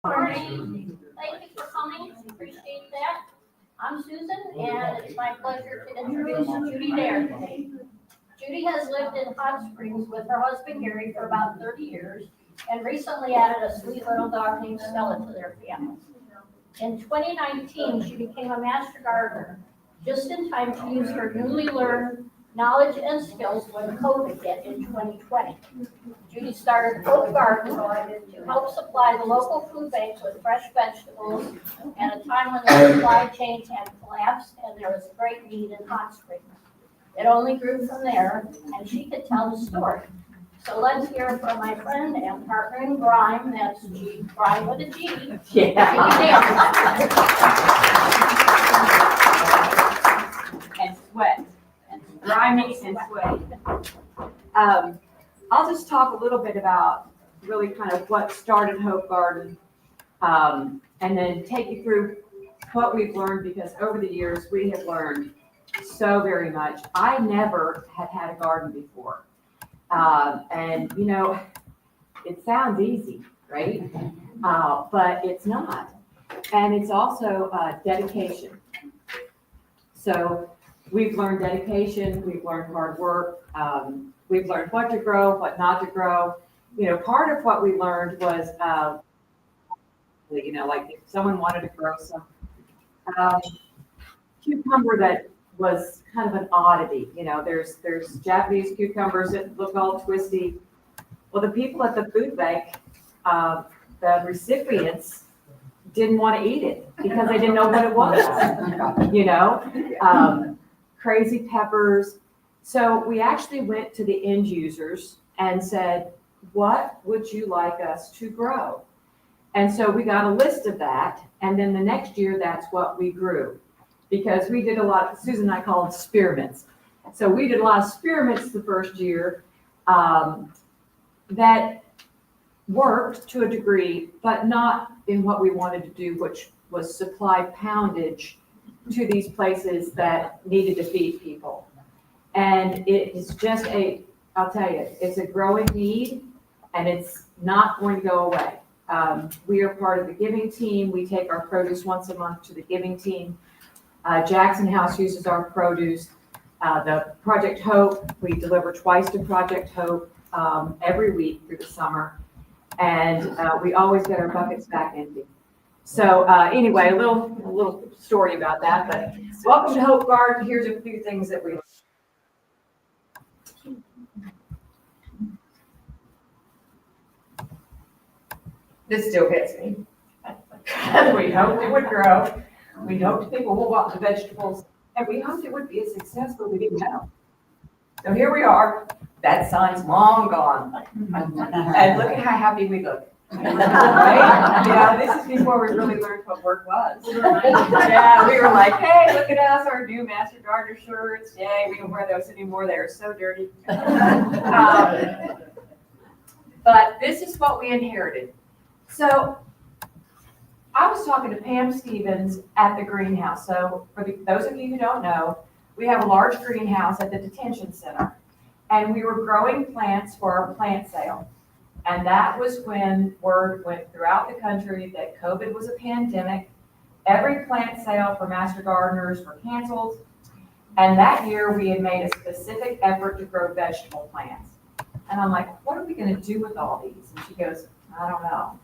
Morning. Thank you for coming. Appreciate that. I'm Susan, and it's my pleasure to introduce Judy Dare today. Judy has lived in Hot Springs with her husband Gary for about 30 years and recently added a sweet little dog named Stella to their family. In 2019, she became a master gardener, just in time to use her newly learned knowledge and skills when COVID hit in 2020. Judy started Hope Garden to help supply the local food banks with fresh vegetables at a time when the supply chains had collapsed and there was a great need in Hot Springs. It only grew from there, and she could tell the story. So let's hear from my friend and partner in crime, that's G, crime with a G. And sweat, and grimy and sweaty. I'll just talk a little bit about really kind of what started Hope Garden, and then take you through what we've learned, because over the years we have learned so very much. I never had a garden before. And you know, it sounds easy, right? But it's not. And it's also dedication. So we've learned dedication, we've learned hard work, we've learned what to grow, what not to grow. You know, part of what we learned was, like if someone wanted to grow some cucumber that was kind of an oddity. You know, there's Japanese cucumbers that look all twisty. Well, the people at the food bank, the recipients, didn't want to eat it because they didn't know what it was. You know, crazy peppers. So we actually went to the end users and said, what would you like us to grow? And so we got a list of that. And then the next year, that's what we grew. Because we did a lot, Susan and I call them spearmints. So we did a lot of spearmints the first year that worked to a degree, but not in what we wanted to do, which was supply poundage to these places that needed to feed people. And it is just I'll tell you, it's a growing need, and it's not going to go away. We are part of the giving team. We take our produce once a month to the giving team. Jackson House uses our produce. The Project Hope, we deliver twice to Project Hope every week through the summer. And we always get our buckets back empty. So anyway, a little story about that. But welcome to Hope Garden. Here's a few things that we. This still hits me. We hoped it would grow. We hoped people would want the vegetables, and we hoped it would be a success, but we didn't know. So here we are. That sign's long gone. And look at how happy we look. Right? Yeah, this is before we really learned what work was. Yeah, we were like, hey, look at us, our new Master Gardener shirts. Yay, we don't wear those anymore. They're so dirty. But this is what we inherited. So I was talking to Pam Stevens at the greenhouse. So for those of you who don't know, we have a large greenhouse at the detention center, and we were growing plants for our plant sale. And that was when word went throughout the country that COVID was a pandemic. Every plant sale for Master Gardeners were canceled. And that year we had made a specific effort to grow vegetable plants. And I'm like, what are we going to do with all these? And she goes, I don't know.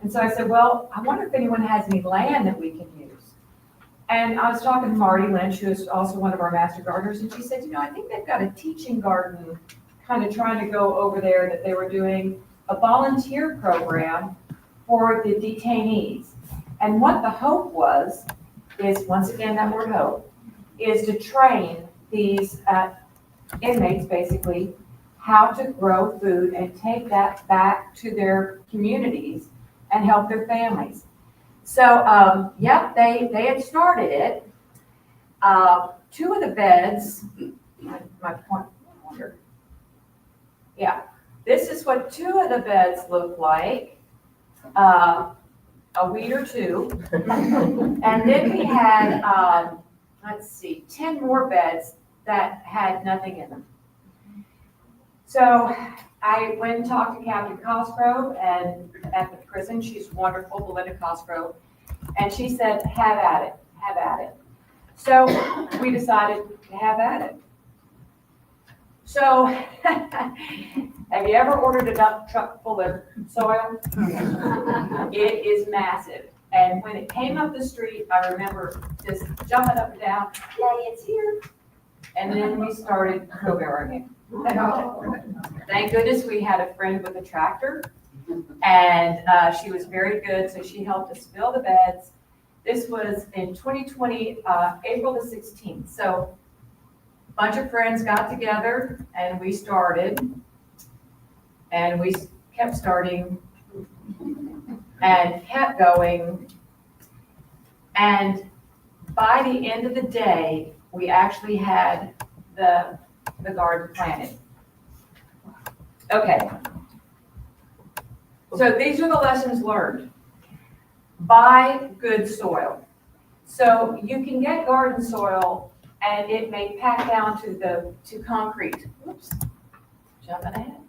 And so I said, well, I wonder if anyone has any land that we can use. And I was talking to Marty Lynch, who is also one of our Master Gardeners, and she said, I think they've got a teaching garden kind of trying to go over there, that they were doing a volunteer program for the detainees. And what the hope was, is once again, that word hope, is to train these inmates basically how to grow food and take that back to their communities and help their families. So, yep, they had started it. Two of the beds, my point, I wonder. Yeah, this is what two of the beds look like, a weed or two. And then we had, let's see, 10 more beds that had nothing in them. So I went and talked to Captain Cosgrove and at the prison, she's wonderful, Belinda Cosgrove, and she said, have at it, have at it. So we decided to have at it. So, have you ever ordered a dump truck full of soil? It is massive. And when it came up the street, I remember just jumping up and down, yay, it's here. And then we started wheelbarrowing it. Thank goodness we had a friend with a tractor, and she was very good, so she helped us fill the beds. This was in 2020, April the 16th. So a bunch of friends got together and we started, and we kept starting and kept going. And by the end of the day, we actually had the garden planted. Okay. So these are the lessons learned. Buy good soil. So you can get garden soil and it may pack down to concrete. Oops, jumping ahead.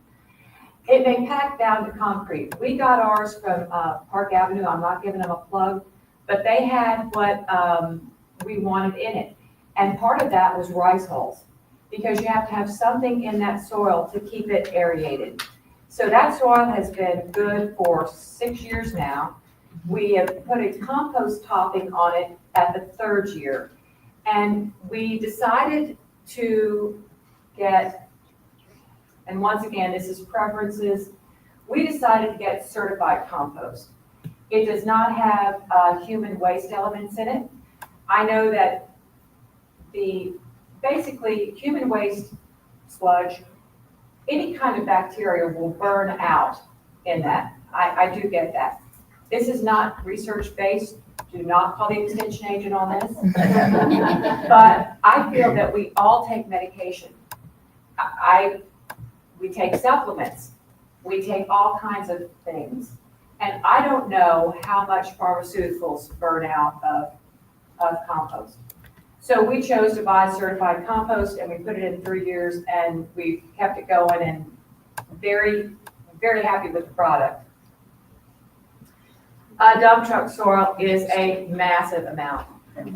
It may pack down to concrete. We got ours from Park Avenue. I'm not giving them a plug, but they had what we wanted in it. And part of that was rice hulls, because you have to have something in that soil to keep it aerated. So that soil has been good for 6 years now. We have put a compost topping on it at the 3rd year. And we decided to get, and once again, this is preferences, we decided to get certified compost. It does not have human waste elements in it. I know that basically human waste, sludge, any kind of bacteria will burn out in that. I do get that. This is not research-based. Do not call the extension agent on this. But I feel that we all take medication. We take supplements. We take all kinds of things. And I don't know how much pharmaceuticals burn out of compost. So we chose to buy certified compost, and we put it in 3 years, and we've kept it going, and very, very happy with the product. Dump truck soil is a massive amount.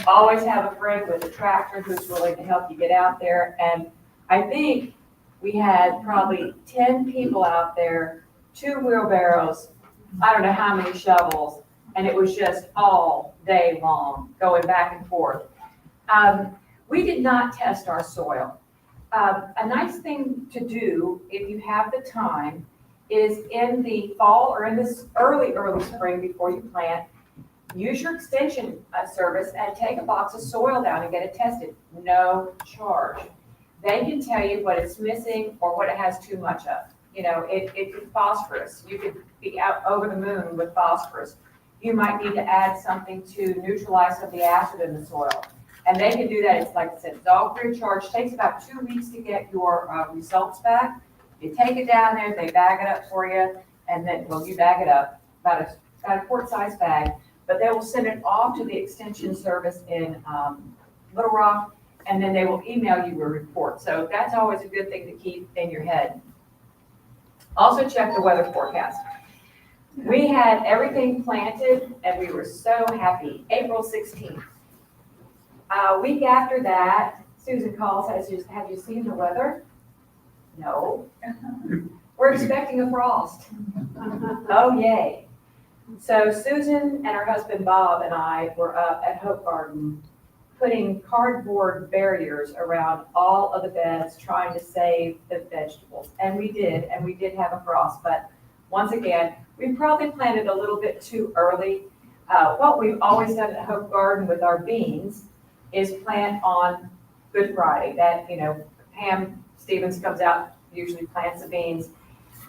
Always have a friend with a tractor who's willing to help you get out there. And I think we had probably 10 people out there, 2 wheelbarrows, I don't know how many shovels, and it was just all day long going back and forth. We did not test our soil. A nice thing to do if you have the time is in the fall or in this early spring before you plant, use your extension service and take a box of soil down and get it tested. No charge. They can tell you what it's missing or what it has too much of. You know, it could phosphorus. You could be out over the moon with phosphorus. You might need to add something to neutralize some of the acid in the soil. And they can do that. It's like I said, it's all free of charge. It takes about 2 weeks to get your results back. You take it down there, they bag it up for you, and then, well, you bag it up, about a quart-sized bag, but they will send it off to the extension service in Little Rock, and then they will email you a report. So that's always a good thing to keep in your head. Also check the weather forecast. We had everything planted, and we were so happy. April 16th. A week after that, Susan calls, have you seen the weather? No. We're expecting a frost. Oh, yay. So Susan and her husband Bob and I were up at Hope Garden putting cardboard barriers around all of the beds, trying to save the vegetables. And we did have a frost. But once again, we probably planted a little bit too early. What we've always done at Hope Garden with our beans is plant on Good Friday. That, you know, Pam Stevens comes out, usually plants the beans,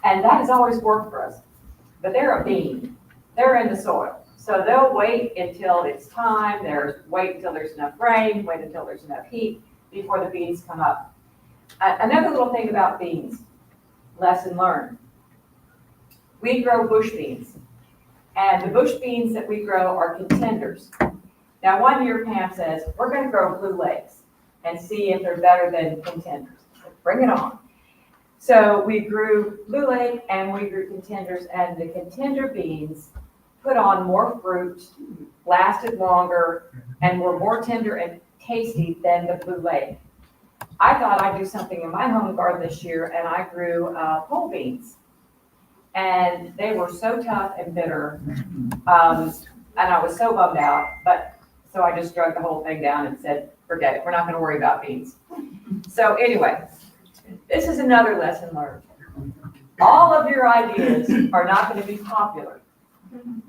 and that has always worked for us. But they're a bean. They're in the soil. So they'll wait until it's time, wait until there's enough rain, wait until there's enough heat before the beans come up. Another little thing about beans, lesson learned. We grow bush beans, and the bush beans that we grow are contenders. Now, one year Pam says, we're going to grow Blue Lakes and see if they're better than contenders. Bring it on. So we grew Blue Lake and we grew contenders, and the contender beans put on more fruit, lasted longer, and were more tender and tasty than the Blue Lake. I thought I'd do something in my home garden this year, and I grew pole beans. And they were so tough and bitter, and I was so bummed out, but so I just drug the whole thing down and said, forget it, we're not gonna worry about beans. So anyway, this is another lesson learned. All of your ideas are not gonna be popular.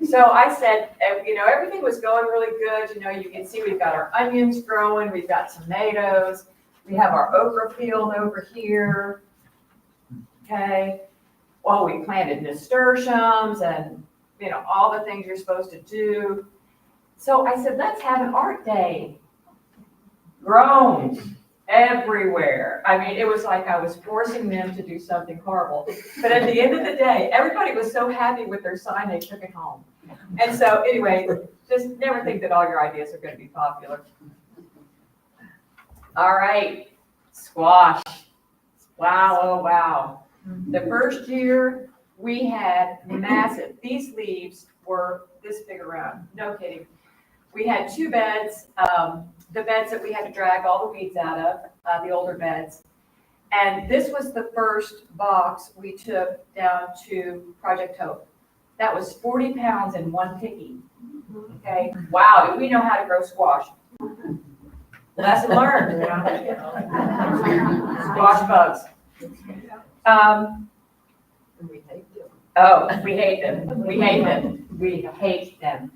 So I said, everything was going really good. You can see we've got our onions growing, we've got tomatoes, we have our okra field over here. Okay. Well, we planted nasturtiums and, all the things you're supposed to do. So I said, let's have an art day. Grown everywhere. I mean, it was like I was forcing them to do something horrible. But at the end of the day, everybody was so happy with their sign, they took it home. And so anyway, just never think that all your ideas are going to be popular. All right, squash. Wow, oh wow. The first year we had massive, these leaves were this big around, no kidding. We had 2 beds, the beds that we had to drag all the weeds out of, the older beds. And this was the first box we took down to Project Hope. That was 40 pounds in one picking. Okay, wow, did we know how to grow squash? Lesson learned. Squash bugs. Oh, we hate them. We hate them. We hate them.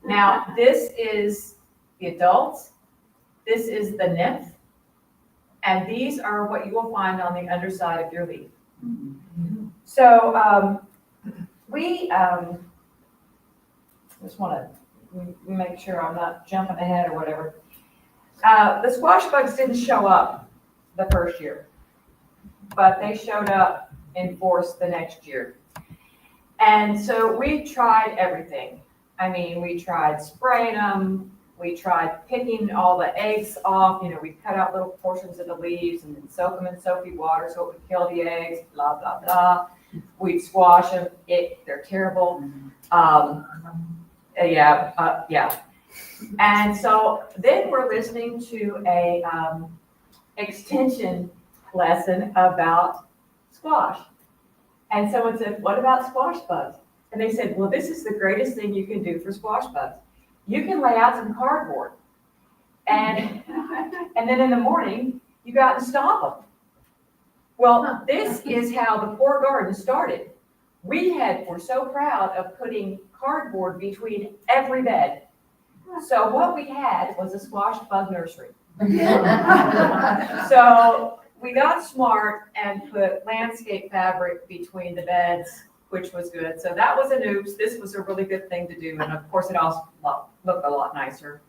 Now, this is the adults. This is the nymph. And these are what you will find on the underside of your leaf. So we just want to make sure I'm not jumping ahead or whatever. The squash bugs didn't show up the first year, but they showed up in force the next year. And so we tried everything. I mean, we tried spraying them. We tried picking all the eggs off. We cut out little portions of the leaves and then soak them in soapy water so it would kill the eggs, blah, blah, blah. We'd squash them. They're terrible. Yeah. And so then we're listening to a extension lesson about squash. And someone said, what about squash bugs? And they said, well, this is the greatest thing you can do for squash bugs. You can lay out some cardboard. And then in the morning, you go out and stomp them. Well, this is how the poor garden started. We're so proud of putting cardboard between every bed. So what we had was a squash bug nursery. So we got smart and put landscape fabric between the beds, which was good. So that was an oops. This was a really good thing to do. And of course, it also looked a lot nicer.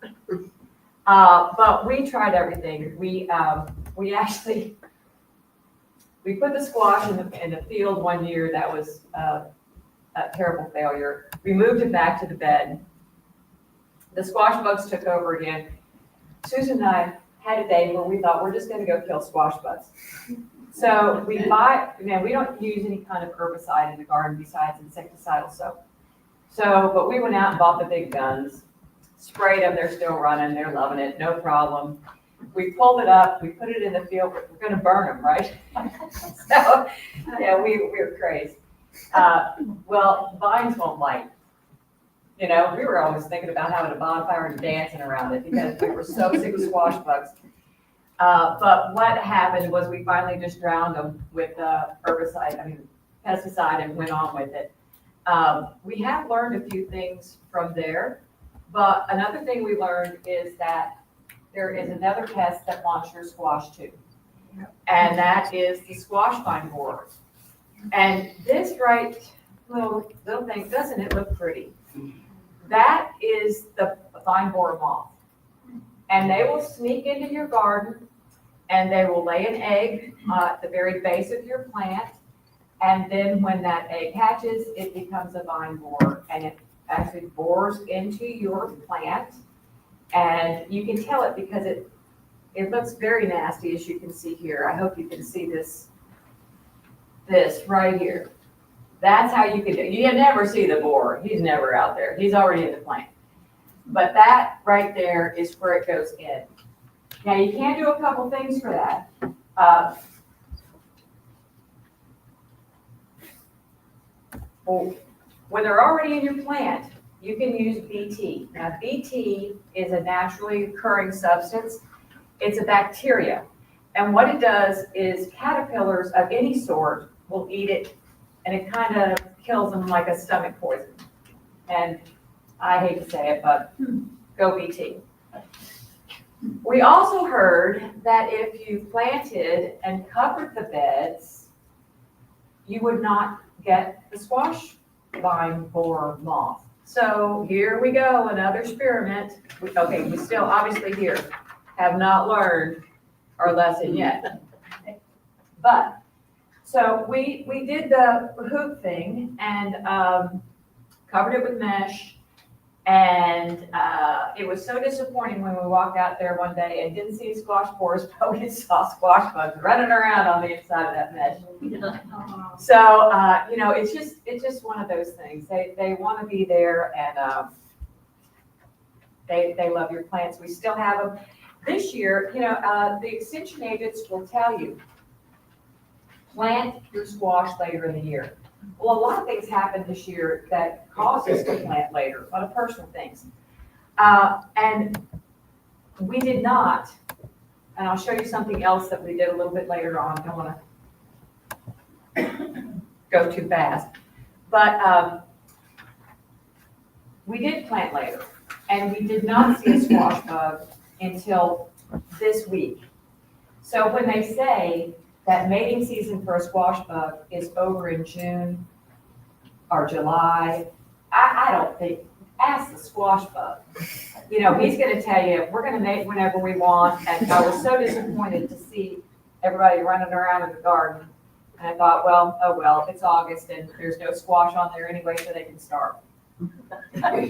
But we tried everything. We put the squash in the field one year. That was a terrible failure. We moved it back to the bed. The squash bugs took over again. Susan and I had a day where we thought we're just going to go kill squash bugs. So we don't use any kind of herbicide in the garden besides insecticidal soap. But we went out and bought the big guns, sprayed them. They're still running. They're loving it. No problem. We pulled it up. We put it in the field. We're going to burn them, right? So yeah, we were crazy. Well, vines won't light. We were always thinking about having a bonfire and dancing around it because we were so sick of squash bugs. But what happened was we finally just drowned them with pesticide and went on with it. We have learned a few things from there, but another thing we learned is that there is another pest that wants your squash too, and that is the squash vine borer. And this little thing, doesn't it look pretty? That is the vine borer moth. And they will sneak into your garden and they will lay an egg at the very base of your plant. And then when that egg hatches, it becomes a vine borer and it actually bores into your plant. And you can tell it because it looks very nasty, as you can see here. I hope you can see this this right here. That's how you could do it. You never see the borer. He's never out there. He's already in the plant. But that right there is where it goes in. Now, you can do a couple things for that. When they're already in your plant, you can use BT. Now, BT is a naturally occurring substance. It's a bacteria. And what it does is caterpillars of any sort will eat it, and it kind of kills them like a stomach poison. And I hate to say it, but go BT. We also heard that if you planted and covered the beds, you would not get the squash vine borer moth. So here we go, another experiment. Okay, we still obviously here have not learned our lesson yet. But, so we did the hoop thing and covered it with mesh. And it was so disappointing when we walked out there one day and didn't see squash borers, but we saw squash bugs running around on the inside of that mesh. So, you know, it's just one of those things. They want to be there, and they love your plants. We still have them. This year, you know, the extension agents will tell you, plant your squash later in the year. Well, a lot of things happened this year that caused us to plant later, a lot of personal things. And we did not, and I'll show you something else that we did a little bit later on. I don't want to go too fast. But we did plant later, and we did not see a squash bug until this week. So when they say that mating season for a squash bug is over in June or July, I don't think, ask the squash bug. You know, he's gonna tell you, we're gonna mate whenever we want, and I was so disappointed to see everybody running around in the garden. And I thought, well, oh well, it's August and there's no squash on there anyway, so they can starve. They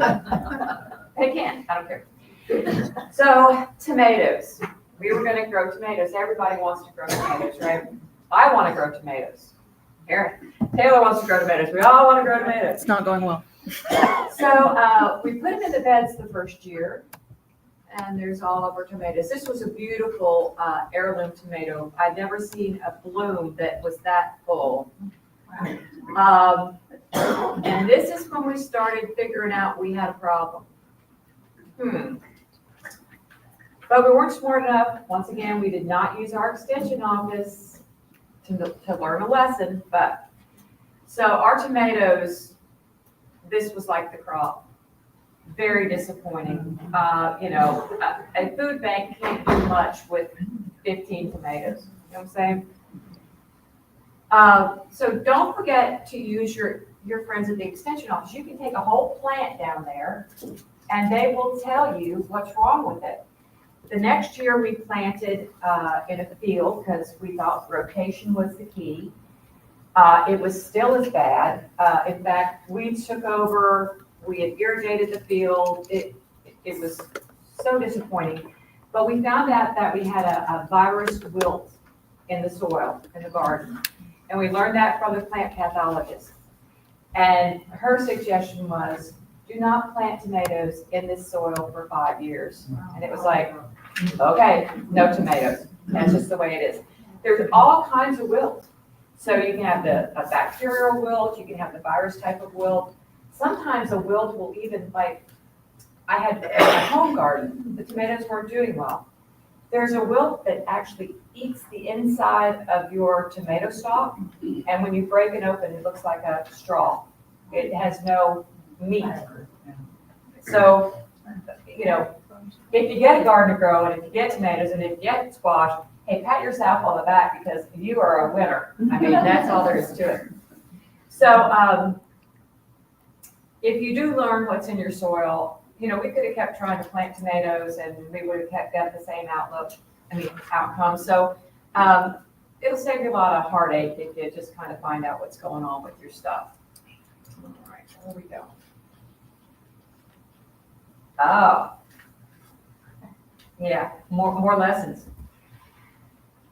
can, I don't care. So, tomatoes. We were gonna grow tomatoes. Everybody wants to grow tomatoes, right? I wanna grow tomatoes. Aaron, Taylor wants to grow tomatoes. We all wanna grow tomatoes. It's not going well. So, we put them in the beds the first year, and there's all of our tomatoes. This was a beautiful heirloom tomato. I'd never seen a bloom that was that full. And this is when we started figuring out we had a problem. But we weren't smart enough. Once again, we did not use our extension office to learn a lesson. But so our tomatoes, this was like the crop. Very disappointing. You know, a food bank can't do much with 15 tomatoes. You know what I'm saying? So don't forget to use your friends at the extension office. You can take a whole plant down there and they will tell you what's wrong with it. The next year we planted in a field because we thought rotation was the key. It was still as bad. In fact, weeds took over. We had irrigated the field. It was so disappointing. But we found out that we had a virus wilt in the soil in the garden. And we learned that from the plant pathologist. And her suggestion was, do not plant tomatoes in this soil for 5 years. And it was like, okay, no tomatoes. That's just the way it is. There's all kinds of wilt. So you can have a bacterial wilt, you can have the virus type of wilt. Sometimes a wilt will even, like, I had a home garden, the tomatoes weren't doing well. There's a wilt that actually eats the inside of your tomato stalk, and when you break it open, it looks like a straw. It has no meat. So, you know, if you get a garden to grow, and if you get tomatoes, and if you get squash, hey, pat yourself on the back because you are a winner. I mean, that's all there is to it. So, if you do learn what's in your soil, you know, we could have kept trying to plant tomatoes and we would have got the same outcome. So, it'll save you a lot of heartache if you just kind of find out what's going on with your stuff. All right, where we go? Oh, yeah, more lessons.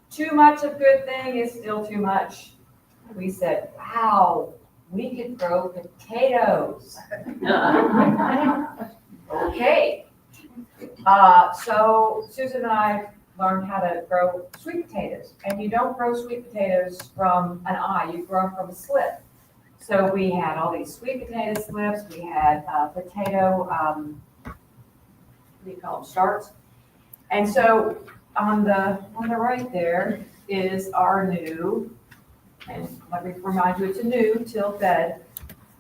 Too much of good thing is still too much. we said, wow, we could grow potatoes. Okay. So Susan and I learned how to grow sweet potatoes. And you don't grow sweet potatoes from an eye, you grow them from a slip. So we had all these sweet potato slips, we had potato, what do you call them, starts? And so on the right there is our new, and let me remind you, it's a new tilled bed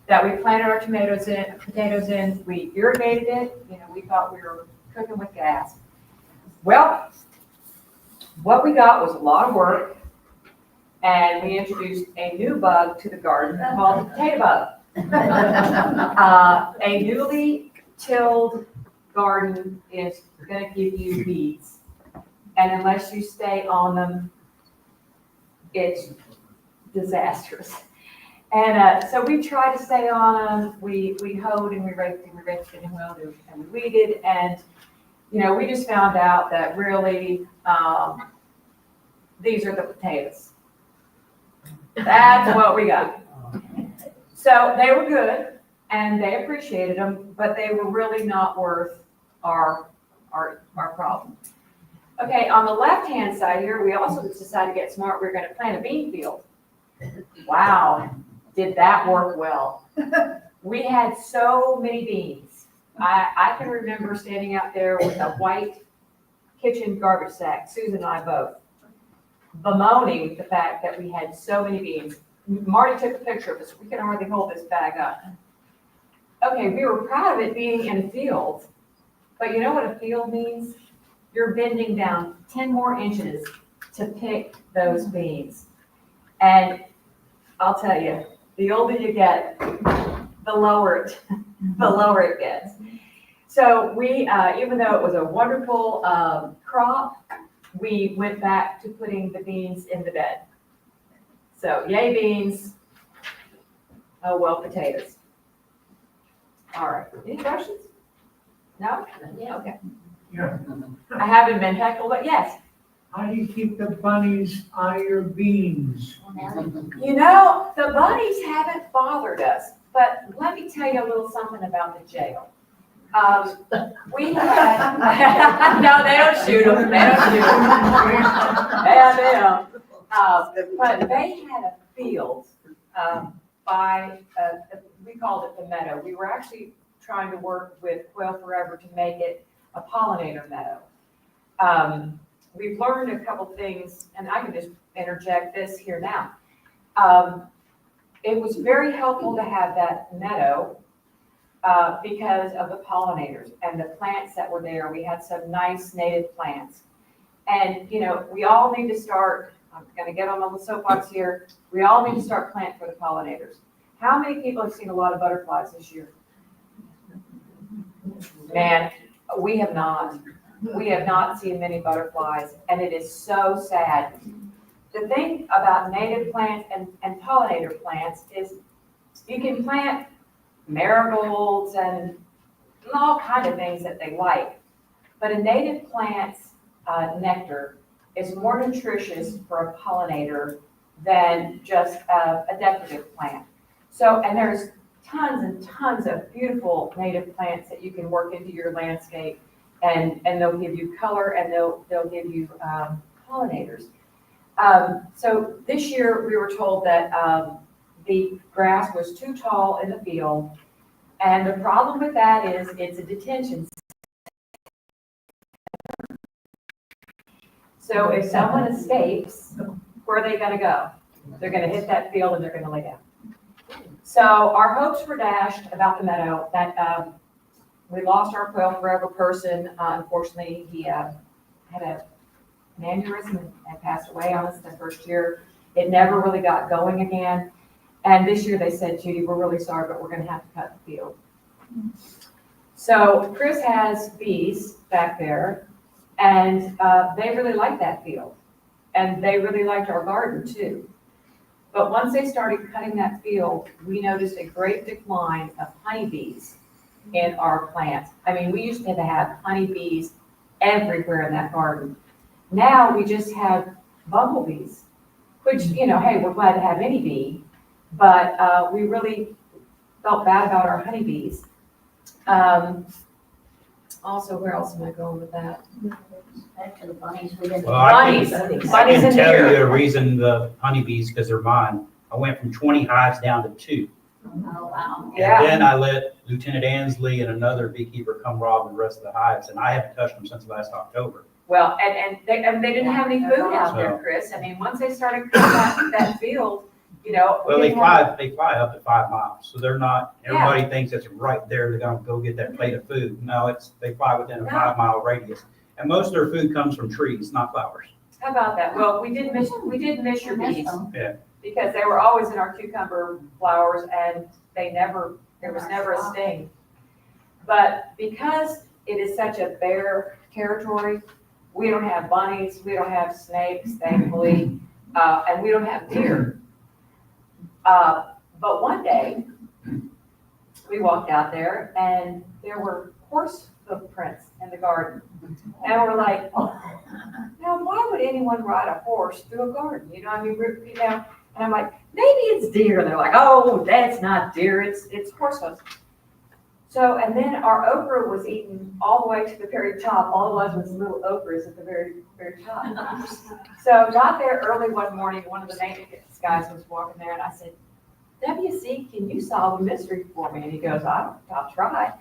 that we planted our potatoes in. We irrigated it, we thought we were cooking with gas. Well, what we got was a lot of work, and we introduced a new bug to the garden called the potato bug. A newly tilled garden is going to give you weeds, and unless you stay on them, it's disastrous. And so we tried to stay on them. We hoed and we raked and we raked and we weeded, and we just found out that really these are the potatoes. That's what we got. So they were good and they appreciated them, but they were really not worth our problem. Okay, on the left-hand side here, we also decided to get smart. We're going to plant a bean field. Wow, did that work well? We had so many beans. I can remember standing out there with a white kitchen garbage sack, Susan and I both, bemoaning the fact that we had so many beans. Marty took a picture of us. We can hardly hold this bag up. Okay, we were proud of it being in a field, but you know what a field means? You're bending down 10 more inches to pick those beans. And I'll tell you, the older you get, the lower it gets. So we, even though it was a wonderful crop, we went back to putting the beans in the bed. So yay beans, oh well potatoes. All right, any questions? No? Yeah. Okay. Yeah. I haven't been heckled, but yes. How do you keep the bunnies out of your beans? The bunnies haven't bothered us, but let me tell you a little something about the jail. We had, no, they don't shoot them. They don't shoot them. Yeah, they don't. But they had a field we called it the meadow. We were actually trying to work with Quail Forever to make it a pollinator meadow. We've learned a couple things, and I can just interject this here now. It was very helpful to have that meadow because of the pollinators and the plants that were there. We had some nice native plants. And, we all need to start, I'm going to get on the soapbox here, we all need to start planting for the pollinators. How many people have seen a lot of butterflies this year? Man, we have not. We have not seen many butterflies, and it is so sad. The thing about native plants and pollinator plants is you can plant marigolds and all kinds of things that they like, but a native plant's nectar is more nutritious for a pollinator than just a decorative plant. So, and there's tons and tons of beautiful native plants that you can work into your landscape, and they'll give you color and they'll give you pollinators. So this year we were told that the grass was too tall in the field, and the problem with that is it's a detention. So if someone escapes, where are they going to go? They're going to hit that field and they're going to lay down. So our hopes were dashed about the meadow. That we lost our Quail Forever person. Unfortunately, he had an aneurysm and passed away on us the first year. It never really got going again. And this year they said, Judy, we're really sorry, but we're going to have to cut the field. So Chris has bees back there, and they really like that field. And they really liked our garden too. But once they started cutting that field, we noticed a great decline of honeybees in our plants. I mean, we used to have honeybees everywhere in that garden. Now we just have bumblebees. which, you know, hey, we're glad to have any bee, but we really felt bad about our honeybees. Also, where else am I going with that? Back to the bunnies, we didn't. Well, I Bunnies, can bunnies and tell you deer. the reason the honeybees, because they're mine. I went from 20 hives down to 2. Oh, wow. Yeah. And then I let Lieutenant Ansley and another beekeeper come rob the rest of the hives, and I haven't touched them since last October. Well, and they didn't have any food out there, Chris. I mean, once they started cutting that field, you know. Well, they didn't have- fly up to 5 miles, so they're not, everybody thinks it's right there, they're gonna go get that plate of food. No, they fly within a No. 5-mile radius. And most of their food comes from trees, not flowers. How about that? Well, we did miss your bees. Yeah. Because they were always in our cucumber flowers and there was never a sting. But because it is such a bare territory, we don't have bunnies, we don't have snakes, thankfully, and we don't have deer. But one day, we walked out there and there were horse footprints in the garden. And we're like, now why would anyone ride a horse through a garden? You know, I mean, you know, and I'm like, maybe it's deer. And they're like, oh, that's not deer, it's horse hooves. So, and then our okra was eaten all the way to the very top. All it was little okras at the very, very top. So got there early one morning, one of the maintenance guys was walking there and I said, WC, can you solve a mystery for me? And he goes, I'll try.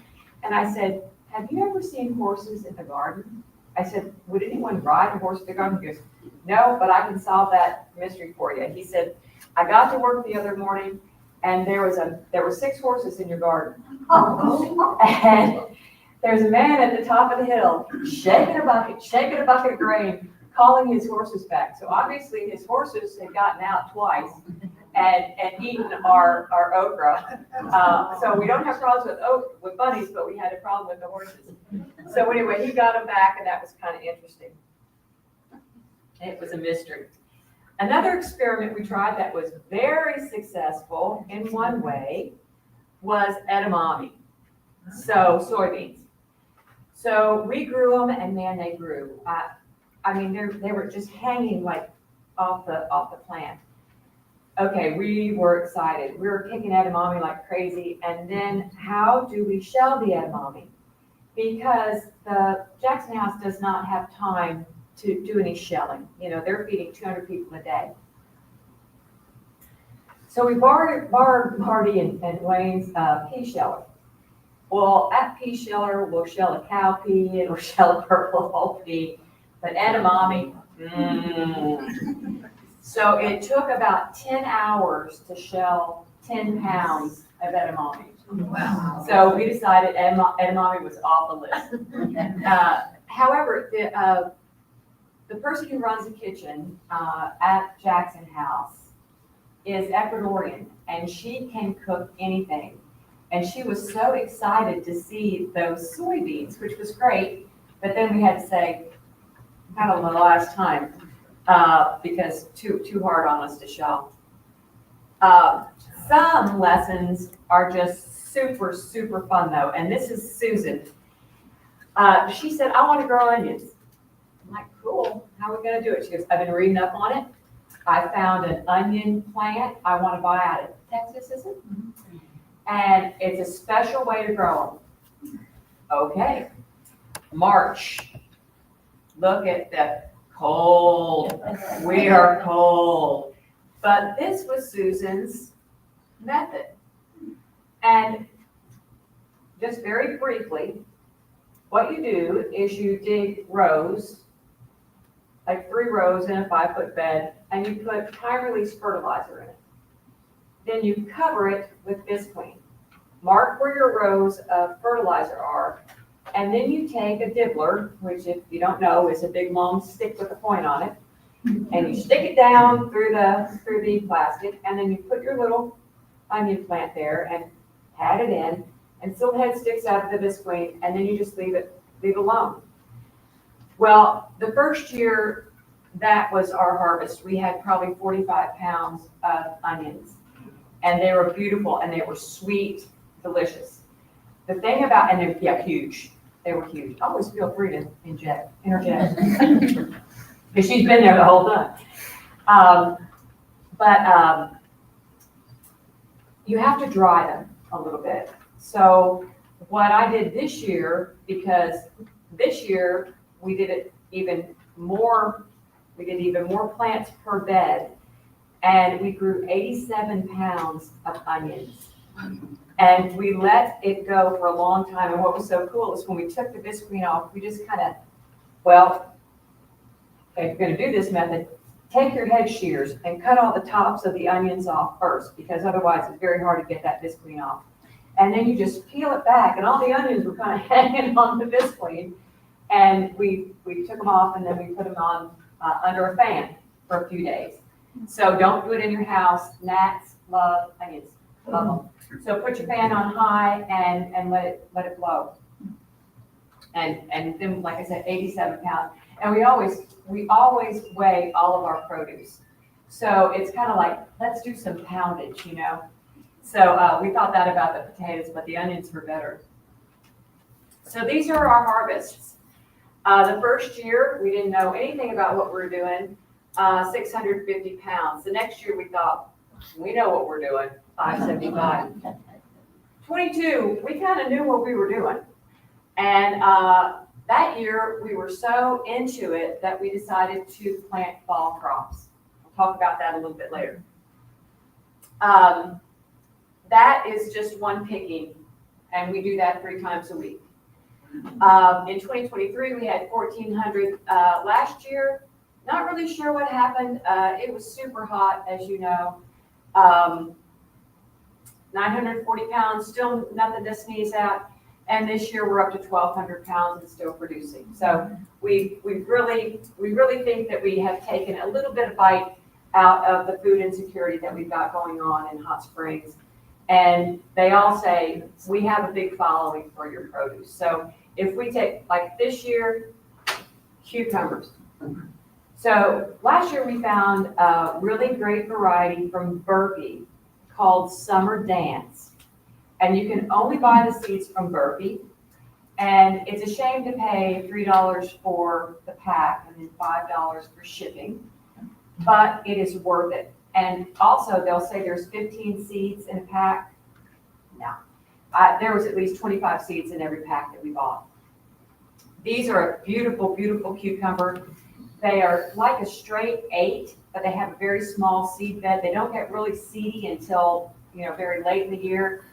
And I said, have you ever seen horses in the garden? I said, would anyone ride a horse in the garden? He goes, no, but I can solve that mystery for you. He said, I got to work the other morning and there were 6 horses in your garden. And there's a man at the top of the hill shaking a bucket of grain, calling his horses back. So obviously his horses had gotten out twice and eaten our okra. So we don't have problems with bunnies, but we had a problem with the horses. So anyway, he got them back and that was kind of interesting. It was a mystery. Another experiment we tried that was very successful in one way was edamame. So soybeans. So we grew them and man, they grew. I mean, they were just hanging like off the plant. Okay, we were excited. We were picking edamame like crazy. And then how do we shell the edamame? Because the Jackson House does not have time to do any shelling. You know, they're feeding 200 people a day. So we borrowed Marty and Wayne's pea sheller. Well, that pea sheller will shell a cow pea, it'll shell a purple hull pea, but edamame, So it took about 10 hours to shell 10 pounds of edamame. Wow. So we decided edamame was off the list. However, the person who runs the kitchen at Jackson House is Ecuadorian, and she can cook anything. And she was so excited to see those soybeans, which was great, but then we had to say, kind of the last time, because too hard on us to shell. Some lessons are just super, super fun though, and this is Susan. She said, I want to grow onions. I'm like, cool, how are we gonna do it? She goes, I've been reading up on it. I found an onion plant I want to buy out of Texas, is it? And it's a special way to grow them. Okay, March. Look at the cold. We are cold. But this was Susan's method. And just very briefly, what you do is you dig rows, like 3 rows in a 5-foot bed, and you put time-release fertilizer in it. Then you cover it with Visqueen. Mark where your rows of fertilizer are, and then you take a dibbler, which if you don't know is a big long stick with a point on it, and you stick it down through the plastic, and then you put your little onion plant there and pat it in, and still the head sticks out of the Visqueen, and then you just leave it alone. Well, the first year that was our harvest, we had probably 45 pounds of onions, and they were beautiful and they were sweet, delicious. The thing about, and they're, yeah, huge. They were huge. Always feel free to interject, because she's been there the whole time. But you have to dry them a little bit. So what I did this year, because this year we did even more plants per bed, and we grew 87 pounds of onions. And we let it go for a long time. And what was so cool is when we took the visqueen off, we just kind of, well, if you're going to do this method, take your head shears and cut all the tops of the onions off first, because otherwise it's very hard to get that visqueen off. And then you just peel it back, and all the onions were kind of hanging on the visqueen. And we took them off, and then we put them on under a fan for a few days. So don't do it in your house. Gnats love onions, love them. So put your fan on high and let it blow. And then, like I said, 87 pounds. And we always weigh all of our produce. So it's kind of like, let's do some poundage, you know? So we thought that about the potatoes, but the onions were better. So these are our harvests. The first year, we didn't know anything about what we were doing, 650 pounds. The next year we thought, we know what we're doing, 575. 22, we kind of knew what we were doing. And that year, we were so into it that we decided to plant fall crops. We'll talk about that a little bit later. That is just one picking, and we do that 3 times a week. In 2023, we had 1,400. Last year, not really sure what happened. It was super hot, as you know. 940 pounds, still nothing to sneeze at. And this year we're up to 1,200 pounds and still producing. So we really think that we have taken a little bit of bite out of the food insecurity that we've got going on in Hot Springs. And they all say, we have a big following for your produce. So if we take, like this year, cucumbers. So last year we found a really great variety from Burpee called Summer Dance. And you can only buy the seeds from Burpee. And it's a shame to pay $3 for the pack and then $5 for shipping, but it is worth it. And also they'll say there's 15 seeds in a pack. No, there was at least 25 seeds in every pack that we bought. These are a beautiful, beautiful cucumber. They are like a straight 8, but they have a very small seed bed. They don't get really seedy until, very late in the year.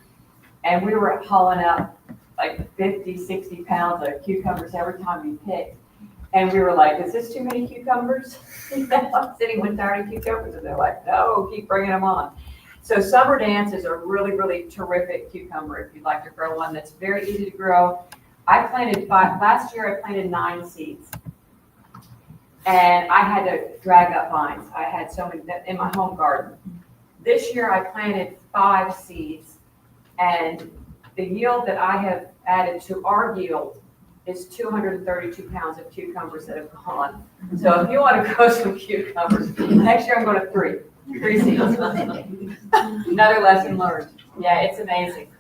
And we were hauling up like 50, 60 pounds of cucumbers every time we picked. And we were like, is this too many cucumbers? I'm sitting with tired of cucumbers. And they're like, no, keep bringing them on. So Summer Dance is a really, really terrific cucumber if you'd like to grow one that's very easy to grow. Last year I planted 9 seeds. And I had to drag up vines. I had so many in my home garden. This year I planted 5 seeds. And the yield that I have added to our yield is 232 pounds of cucumbers that have gone. So if you want to grow some cucumbers, next year I'm going to 3 seeds. Another lesson learned. Yeah, it's amazing.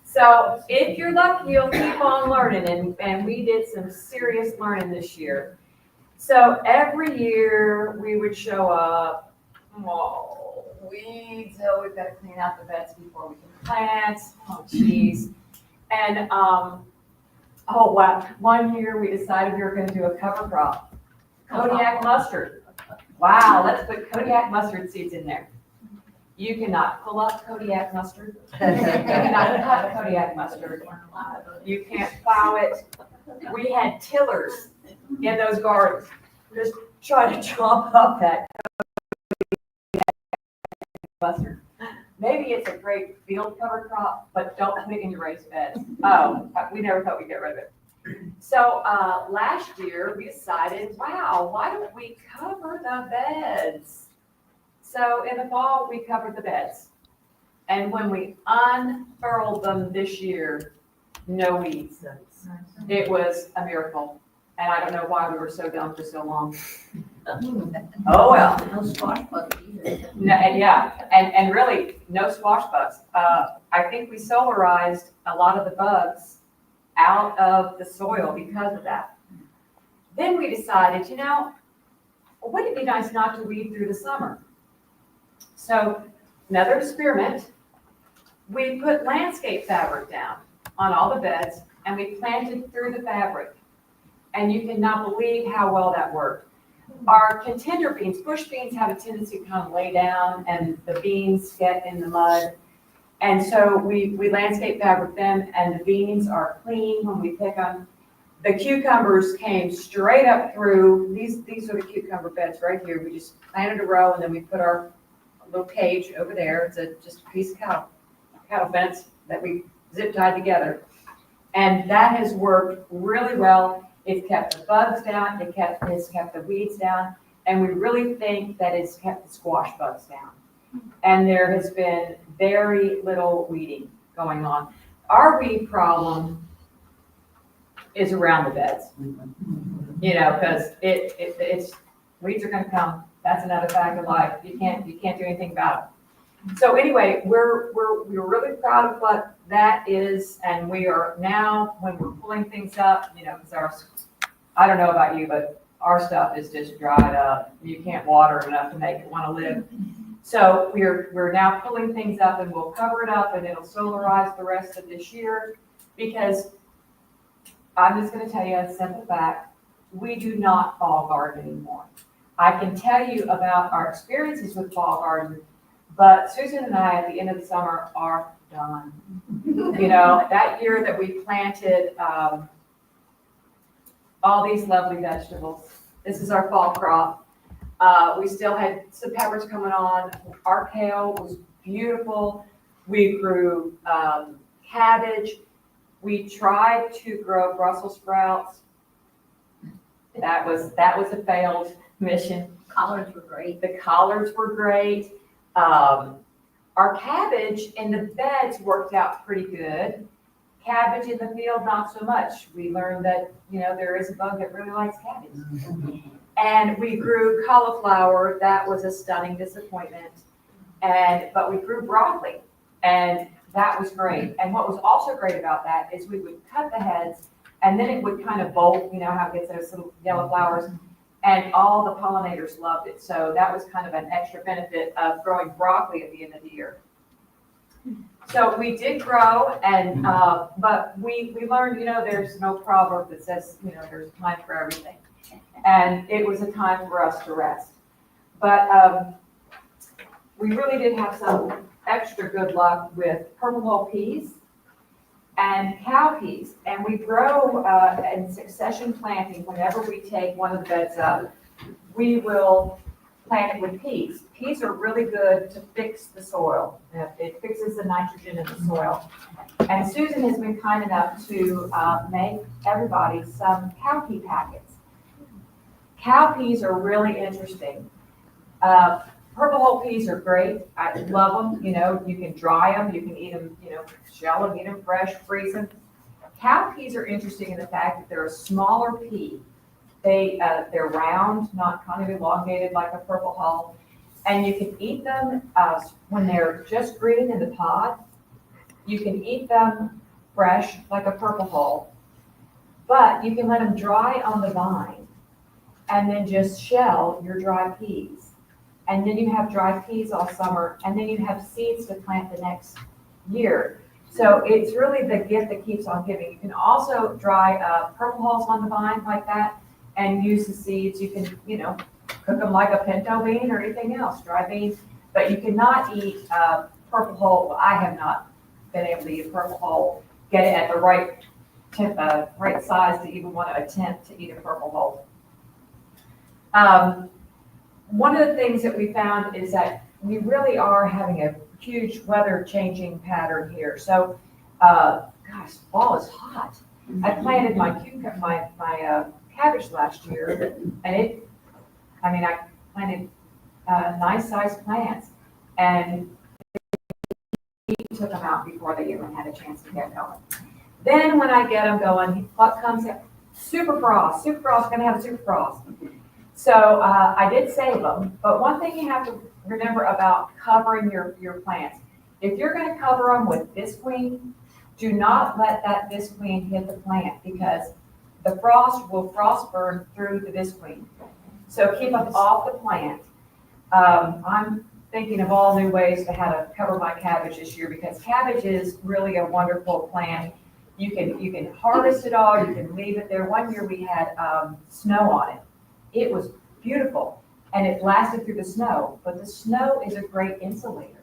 So if you're lucky, you'll keep on learning. And we did some serious learning this year. So every year we would show up, weeds, we've got to clean out the beds before we can plant. Oh, geez. And, one year we decided we were going to do a cover crop. Kodiak mustard. Wow, let's put Kodiak mustard seeds in there. You cannot pull up Kodiak mustard. You cannot cut Kodiak mustard. You can't plow it. We had tillers in those gardens just trying to chomp up that mustard. Maybe it's a great field cover crop, but don't put it in your raised beds. Oh, we never thought we'd get rid of it. So last year we decided, wow, why don't we cover the beds? So in the fall we covered the beds. And when we unfurled them this year, no weeds. It was a miracle. And I don't know why we were so dumb for so long. Oh, well. No squash bugs either. No, and really, no squash bugs. I think we solarized a lot of the bugs out of the soil because of that. Then we decided, wouldn't it be nice not to weed through the summer? So another experiment, we put landscape fabric down on all the beds and we planted through the fabric. And you cannot believe how well that worked. Our contender beans, bush beans have a tendency to kind of lay down and the beans get in the mud. And so we landscape fabric them and the beans are clean when we pick them. The cucumbers came straight up through, these are the cucumber beds right here. We just planted a row and then we put our little cage over there. It's just a piece of cattle fence that we zip tied together. And that has worked really well. It's kept the bugs down, it's kept the weeds down, and we really think that it's kept the squash bugs down. And there has been very little weeding going on. Our weed problem is around the beds, because it's weeds are going to come. That's another fact of life. You can't do anything about it. So anyway, we're really proud of what that is, and we are now when we're pulling things up, because I don't know about you, but our stuff is just dried up. You can't water enough to make it want to live. So we're now pulling things up and we'll cover it up and it'll solarize the rest of this year, because I'm just going to tell you a simple fact. We do not fall garden anymore. I can tell you about our experiences with fall garden, but Susan and I at the end of the summer are done. That year that we planted all these lovely vegetables. This is our fall crop. We still had some peppers coming on. Our kale was beautiful. We grew cabbage. We tried to grow Brussels sprouts. That was a failed mission. Collards were great. The collards were great. Our cabbage in the beds worked out pretty good. Cabbage in the field, not so much. We learned that, there is a bug that really likes cabbage. And we grew cauliflower. That was a stunning disappointment. But we grew broccoli, and that was great. And what was also great about that is we would cut the heads, and then it would kind of bolt, how it gets those little yellow flowers, and all the pollinators loved it. So that was kind of an extra benefit of growing broccoli at the end of the year. So we did grow, and but we learned, there's no proverb that says, there's a time for everything. And it was a time for us to rest. But we really did have some extra good luck with purple hull peas and cowpeas. And we grow in succession planting. Whenever we take one of the beds up, we will plant it with peas. Peas are really good to fix the soil. It fixes the nitrogen in the soil. And Susan has been kind enough to make everybody some cowpea packets. Cowpeas are really interesting. Purple hull peas are great. I love them. You can dry them. You can eat them, shell them, eat them fresh, freeze them. Cowpeas are interesting in the fact that they're a smaller pea. They're round, not kind of elongated like a purple hull. And you can eat them when they're just green in the pod. You can eat them fresh like a purple hull, but you can let them dry on the vine and then just shell your dry peas. And then you have dry peas all summer, and then you have seeds to plant the next year. So it's really the gift that keeps on giving. You can also dry purple hulls on the vine like that and use the seeds. You can, cook them like a pinto bean or anything else, dry beans. But you cannot eat purple hull. Well, I have not been able to eat a purple hull, get it at the right size to even want to attempt to eat a purple hull. One of the things that we found is that we really are having a huge weather changing pattern here. So, fall is hot. I planted my cabbage last year, and I planted nice sized plants, and he took them out before they even had a chance to get going. Then when I get them going, what comes in? Super frost. Super frost, gonna have a super frost. So I did save them, but one thing you have to remember about covering your plants, if you're going to cover them with visqueen, do not let that visqueen hit the plant, because the frost will frost burn through the visqueen. So keep them off the plant. I'm thinking of all new ways to how to cover my cabbage this year, because cabbage is really a wonderful plant. You can harvest it all, you can leave it there. One year we had snow on it. It was beautiful, and it lasted through the snow, but the snow is a great insulator,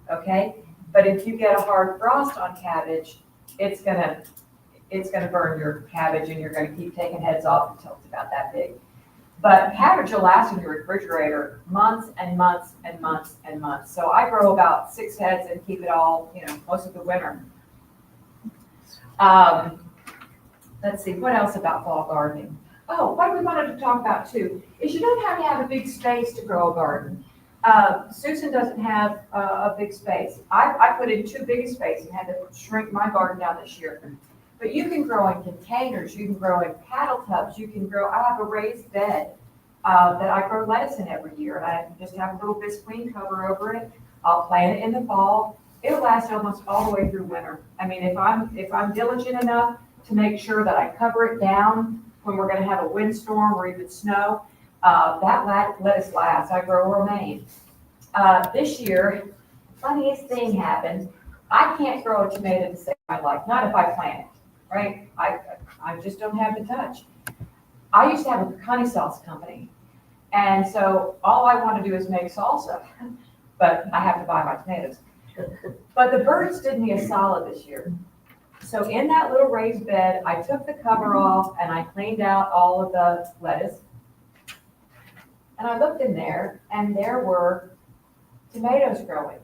okay? But if you get a hard frost on cabbage, it's gonna burn your cabbage, and you're gonna keep taking heads off until it's about that big. But cabbage will last in your refrigerator months and months and months and months. So I grow about 6 heads and keep it all, most of the winter. Let's see, what else about fall gardening? Oh, what we wanted to talk about too, is you don't have to have a big space to grow a garden. Susan doesn't have a big space. I put in too big a space and had to shrink my garden down this year. But you can grow in containers, you can grow in paddle tubs, I have a raised bed that I grow lettuce in every year, and I just have a little visqueen cover over it. I'll plant it in the fall. It'll last almost all the way through winter. I mean, if I'm diligent enough to make sure that I cover it down when we're gonna have a windstorm or even snow, that lettuce lasts. I grow romaine. This year, funniest thing happened. I can't grow a tomato to save my life, not if I plant it, right? I just don't have the touch. I used to have a honey sauce company, and so all I want to do is make salsa, but I have to buy my tomatoes. But the birds did me a solid this year. So in that little raised bed, I took the cover off and I cleaned out all of the lettuce. And I looked in there, and there were tomatoes growing.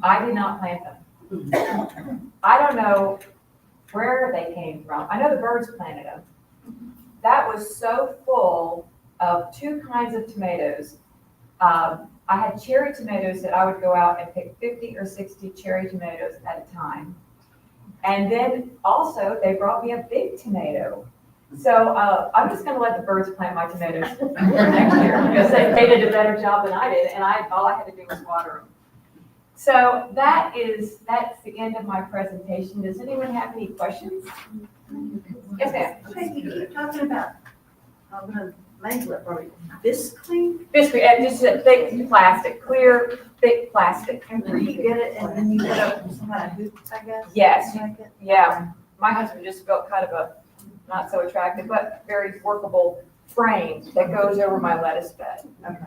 I did not plant them. I don't know where they came from. I know the birds planted them. That was so full of 2 kinds of tomatoes. I had cherry tomatoes that I would go out and pick 50 or 60 cherry tomatoes at a time. And then also they brought me a big tomato. So I'm just gonna let the birds plant my tomatoes for next year, because they did a better job than I did, and all I had to do was water them. So that's the end of my presentation. Does anyone have any questions? Yes, ma'am. Okay, you keep talking about, I'm gonna label it for you, visqueen, Biscuit, and just a thick plastic, clear, thick plastic. and where you get it, and then you put up some kind of hoops, I guess? Yes. to make it? Yeah, my husband just built kind of a, not so attractive, but very workable frame that goes over my lettuce bed. Okay.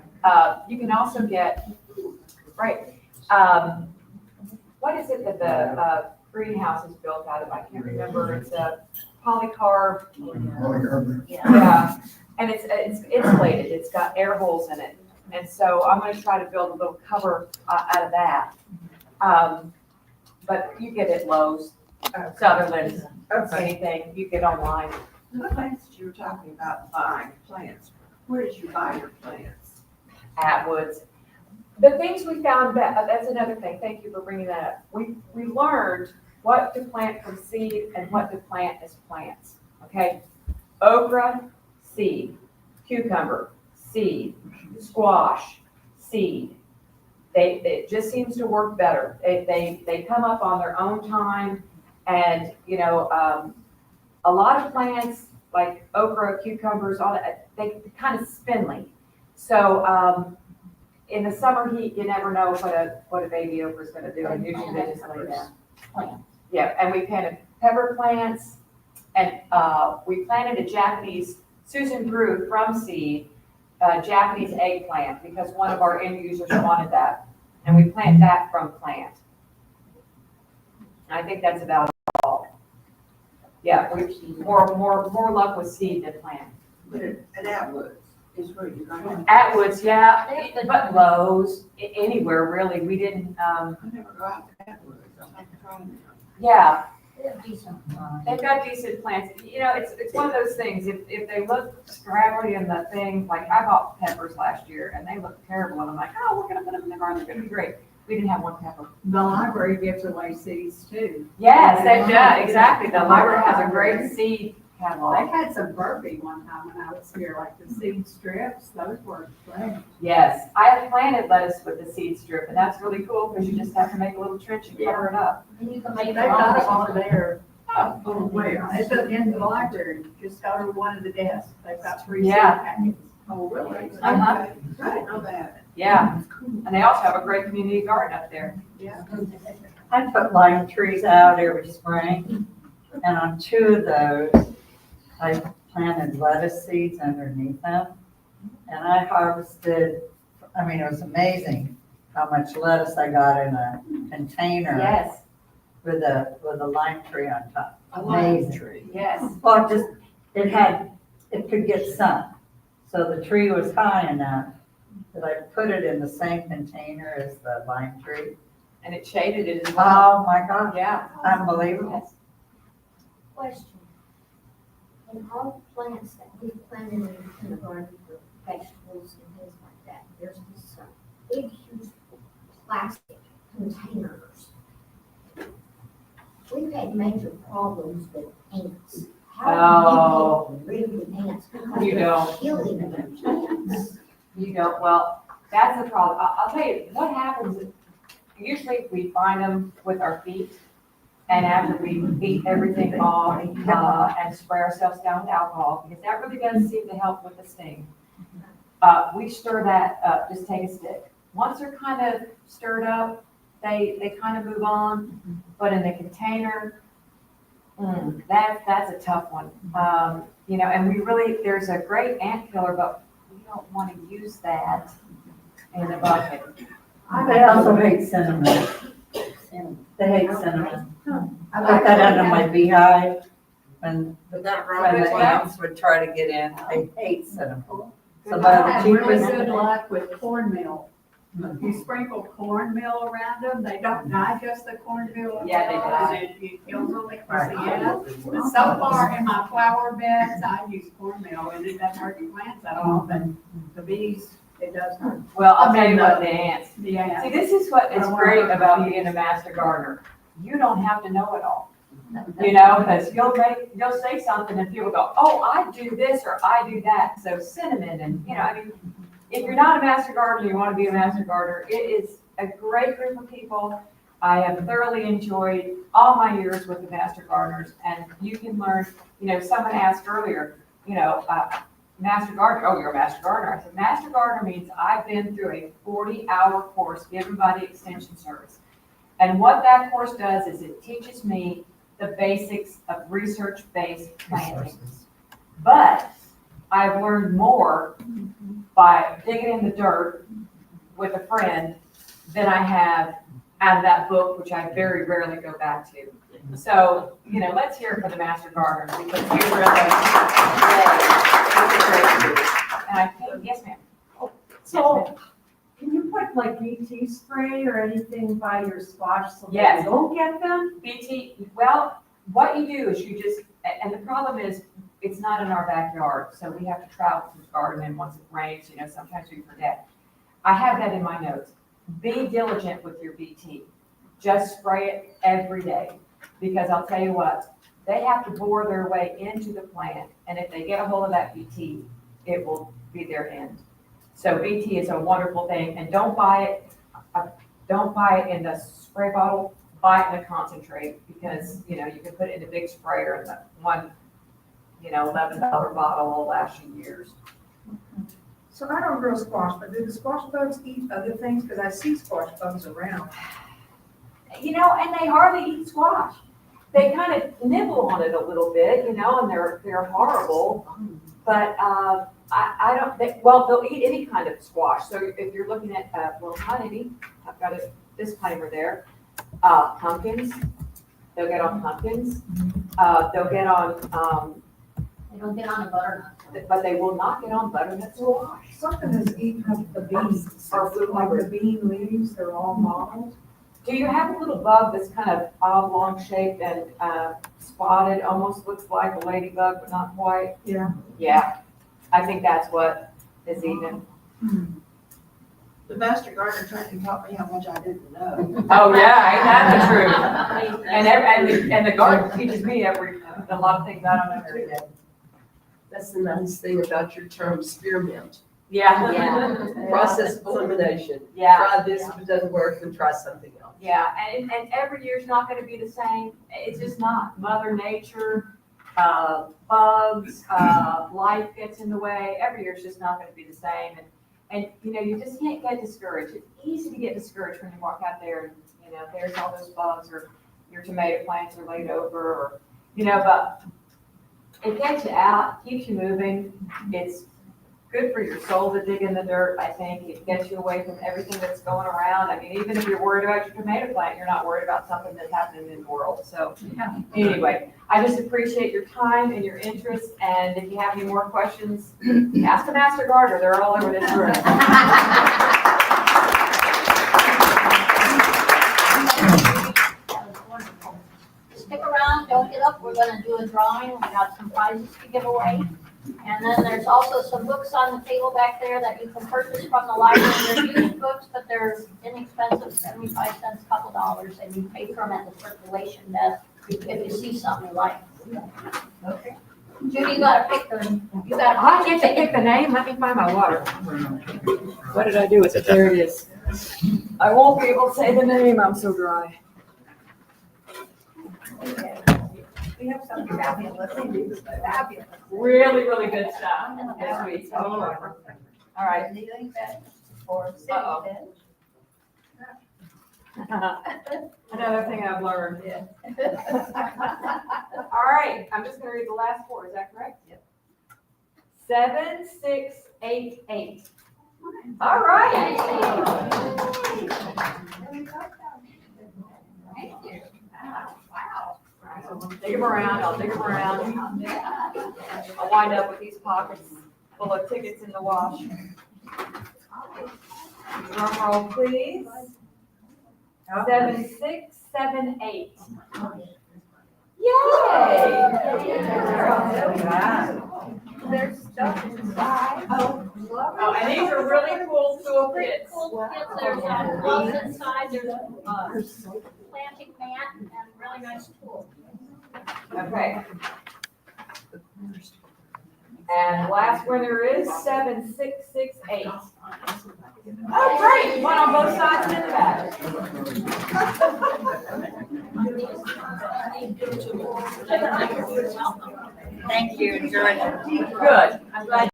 You can also get, right, what is it that the greenhouse is built out of? I can't remember. It's a polycarb. Yeah, and it's insulated. It's got air holes in it. And so I'm going to try to build a little cover out of that. But you get it Lowe's, Sutherland's, anything you get online. The plants that you were talking about buying plants, where did you buy your plants? Atwoods. The things we found, that's another thing, thank you for bringing that up. We learned what to plant from seed and what to plant as plants, okay? Okra, seed. Cucumber, seed. Squash, seed. It just seems to work better. They come up on their own time, and, a lot of plants, like okra, cucumbers, all that, they're kind of spindly. So, in the summer heat, you never know what a baby okra is going to do, and usually they just lay down. Yeah, and we planted pepper plants, and we planted a Japanese, Susan grew from seed, Japanese eggplant, because one of our end users wanted that, and we plant that from plant. And I think that's about all. Yeah, we more luck with seed than plant. But at Atwoods is where you're going. Atwoods, yeah, but Lowe's, anywhere really. We didn't, I never go out to Atwoods. I'll have to try them. yeah, They have decent. they've got decent plants. It's one of those things, if they look scraggly in the thing, like I bought peppers last year and they look terrible, and I'm like, oh, we're gonna put them in the garden, they're gonna be great. We didn't have one pepper. The library gives away seeds too. Yes, they do, exactly. The library has a great seed They catalog. had some Burpee one time when I was here, like the seed strips, those were great. Yes, I have planted lettuce with the seed strip, and that's really cool because you just have to make a little trench and cover it up. And you can make They've your got it own. on there. Oh, Where? It's in the library, just go to one of the desks, they've got 3 seed Yeah. packets. Oh, really? Uh-huh. I didn't know that. Yeah, and they also have a great community garden up there. I put lime trees out every spring, and on 2 of those, I planted lettuce seeds underneath them. And I harvested, I mean, it was amazing how much lettuce I got in a container Yes, with a lime tree on top. Amazing. tree. yes. Well, it could get sun. So the tree was high enough that I put it in the same container as the lime tree. And it shaded it as well. Oh, my God, Yeah. unbelievable. Yes. Question. In all the plants that we planted in the garden for vegetables and things like that, there's this big, huge plastic containers. We've had major problems with ants. How do you get rid of the ants? Because You they're don't. killing the plants. You don't, well, that's the problem. I'll tell you, what happens is, usually we find them with our feet, and after we beat everything off, and spray ourselves down with alcohol, because that really does seem to help with the sting. We stir that up, just take a stick. Once they're kind of stirred up, they kind of move on, but in the container, that's a tough one. You know, and there's a great ant killer, but we don't want to use that in the bucket. They also hate cinnamon. They hate cinnamon. I put that under my beehive when But that the ants would try to get in. They hate cinnamon. So by I the have really cheapest. good luck with cornmeal. You sprinkle cornmeal around them, they don't digest the cornmeal. Yeah, they It kills them because of the But so far in my flower beds, I use cornmeal and it doesn't hurt the plants at all, but the bees, it does hurt Well, I'll tell you what, the ants. the See, ants. this is what is I don't great wanna- about being a master gardener. You don't have to know it all. You know, because you'll say something and people go, oh, I do this or I do that. So cinnamon and, you know, I mean, if you're not a master gardener, you want to be a master gardener, it is a great group of people. I have thoroughly enjoyed all my years with the master gardeners, and you can learn, you know, someone asked earlier, you know, master gardener, oh, you're a master gardener. I said, master gardener means I've been through a 40-hour course given by the Extension Service. And what that course does is it teaches me the basics of research-based planting. But I've learned more by digging in the dirt with a friend than I have out of that book, which I very rarely go back to. So, you know, let's hear it for the master gardeners because you really, and I think, yes, ma'am. So, can you put like BT spray or anything by your squash so that Yes. you don't get them? BT, well, what you do is you just, and the problem is, it's not in our backyard, so we have to travel to the garden, and once it rains, you know, sometimes we forget. I have that in my notes. Be diligent with your BT. Just spray it every day, because I'll tell you what, they have to bore their way into the plant, and if they get a hold of that BT, it will be their end. So BT is a wonderful thing, and don't buy it in the spray bottle, buy it in a concentrate, because, you know, you can put it in a big sprayer, and the one, you know, $11 bottle will last you years. So I don't grow squash, but do the squash bugs eat other things? Because I see squash bugs around. You know, and they hardly eat squash. They kind of nibble on it a little bit, you know, and they're horrible. But I don't, well, they'll eat any kind of squash. So if you're looking at, well, not any, I've got a disclaimer there. Pumpkins, they'll get on pumpkins. They'll get on, They don't get on the butternut. but they will not get on butternut squash. Something is eating up the beans, or like the bean leaves, they're all mottled. Do you have a little bug that's kind of oblong shaped and spotted, almost looks like a ladybug, but not quite? Yeah. Yeah, I think that's what is eating. The master gardener tried to taught me how much I didn't know. Oh, yeah, ain't that the truth? And the garden teaches me a lot of things I don't know every day. That's the nice thing about your term spearmint. Yeah. Yeah. Process of elimination. Yeah, Try this, if it doesn't work, then try something else. yeah, and every year's not gonna be the same. It's just not. Mother Nature, bugs, life gets in the way. Every year's just not gonna be the same. And, you just can't get discouraged. It's easy to get discouraged when you walk out there and, there's all those bugs or your tomato plants are laid over or, but it gets you out, keeps you moving. It's good for your soul to dig in the dirt, I think. It gets you away from everything that's going around. I mean, even if you're worried about your tomato plant, you're not worried about something that's happening in the world. So anyway, I just appreciate your time and your interest. And if you have any more questions, ask the Master Gardener. They're all over this room. That was wonderful. Stick around, don't get up, we're gonna do a drawing, we got some prizes to give away. And then there's also some books on the table back there that you can purchase from the library. They're used books, but they're inexpensive, 75 cents, couple dollars, and you pay for them at the circulation desk if you see something you like. Okay. Judy, you gotta pick I get to pick the name. Let me find my water. What did I do with it? There it is. I won't be able to say the name. I'm so dry. We have some fabulous, fabulous. Really, really good stuff. This week. All right. Or Another thing I've learned. All right, I'm just gonna read the last four, is that correct? Yep. 7688. All right. Thank you. Wow. So dig them around, I'll dig them around. I'll wind up with these pockets full of tickets in the wash. Drum roll, please. 7678. Yay! There's stuff inside. Oh, and these are really cool toolkits. cool kits, there's gloves inside, there's a planting mat and really nice tools. Okay. And last winner is 7668. Oh, great, one on both sides and in the back. Thank you, enjoyed it. Good, I'm glad